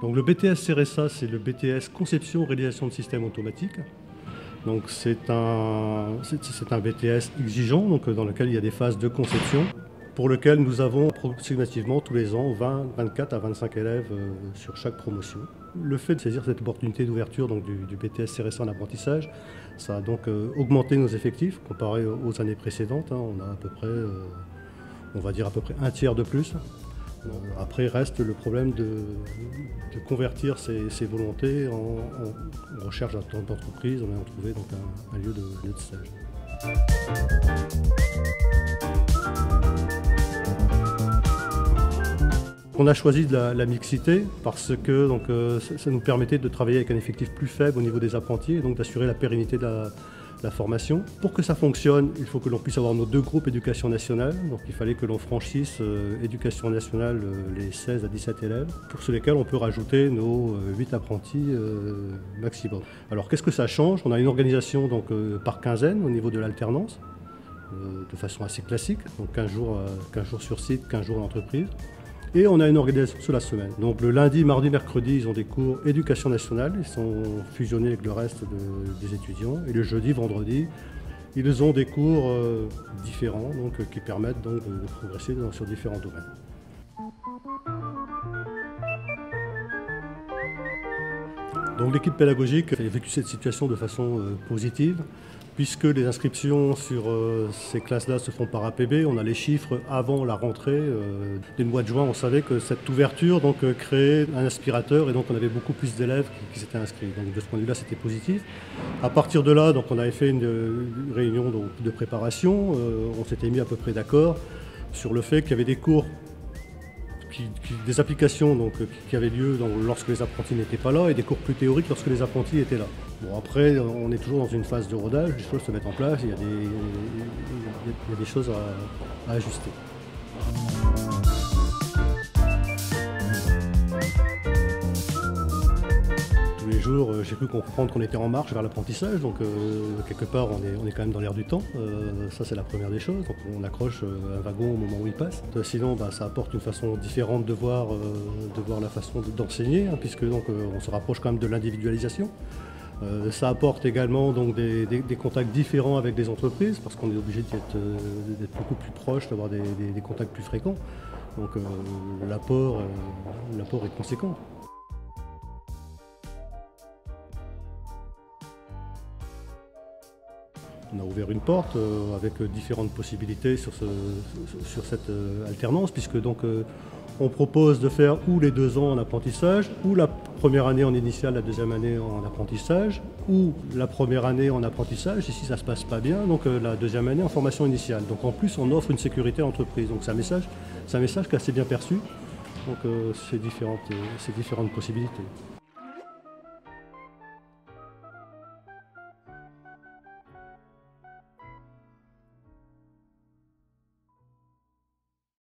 Donc le BTS CRSA, c'est le BTS Conception Réalisation de systèmes automatiques. Donc c'est un BTS exigeant, donc dans lequel il y a des phases de conception, pour lequel nous avons approximativement tous les ans 24 à 25 élèves sur chaque promotion. Le fait de saisir cette opportunité d'ouverture du BTS CRSA en apprentissage, ça a donc augmenté nos effectifs comparé aux années précédentes. On a à peu près, on va dire à peu près un tiers de plus. Après reste le problème de convertir ces volontés en recherche d'entreprise. On a trouvé donc un lieu de stage. On a choisi de la mixité parce que donc, ça nous permettait de travailler avec un effectif plus faible au niveau des apprentis et donc d'assurer la pérennité de la formation. Pour que ça fonctionne, il faut que l'on puisse avoir nos deux groupes éducation nationale. Donc il fallait que l'on franchisse éducation nationale les 16 à 17 élèves, pour lesquels on peut rajouter nos 8 apprentis maximum. Alors qu'est-ce que ça change? On a une organisation donc, par quinzaine au niveau de l'alternance, de façon assez classique, donc 15 jours sur site, 15 jours en entreprise. Et on a une organisation sur la semaine. Donc le lundi, mardi, mercredi, ils ont des cours éducation nationale, ils sont fusionnés avec le reste des étudiants. Et le jeudi, vendredi, ils ont des cours différents donc, qui permettent donc, de progresser sur différents domaines. Donc l'équipe pédagogique a vécu cette situation de façon positive, puisque les inscriptions sur ces classes-là se font par APB. On a les chiffres avant la rentrée. Dès le mois de juin, on savait que cette ouverture donc, créait un aspirateur et donc on avait beaucoup plus d'élèves qui s'étaient inscrits. Donc de ce point de vue-là, c'était positif. À partir de là, donc, on avait fait une réunion donc, de préparation. On s'était mis à peu près d'accord sur le fait qu'il y avait des cours, des applications donc, qui avaient lieu lorsque les apprentis n'étaient pas là et des cours plus théoriques lorsque les apprentis étaient là. Bon, après, on est toujours dans une phase de rodage, les choses se mettent en place, il y a des choses à ajuster. Tous les jours, j'ai pu comprendre qu'on était en marche vers l'apprentissage, donc quelque part on est quand même dans l'air du temps, ça c'est la première des choses, donc on accroche un wagon au moment où il passe. Sinon ça apporte une façon différente de voir la façon d'enseigner, puisque donc, on se rapproche quand même de l'individualisation. Ça apporte également donc, des contacts différents avec des entreprises, parce qu'on est obligé d'être beaucoup plus proche, d'avoir des contacts plus fréquents, donc l'apport est conséquent. On a ouvert une porte avec différentes possibilités sur cette alternance, puisque donc, on propose de faire ou les 2 ans en apprentissage, ou la première année en initiale, la deuxième année en apprentissage, ou la première année en apprentissage, et si ça ne se passe pas bien, donc la deuxième année en formation initiale. Donc en plus, on offre une sécurité à l'entreprise. Donc c'est un message qui est assez bien perçu, donc ces différentes possibilités.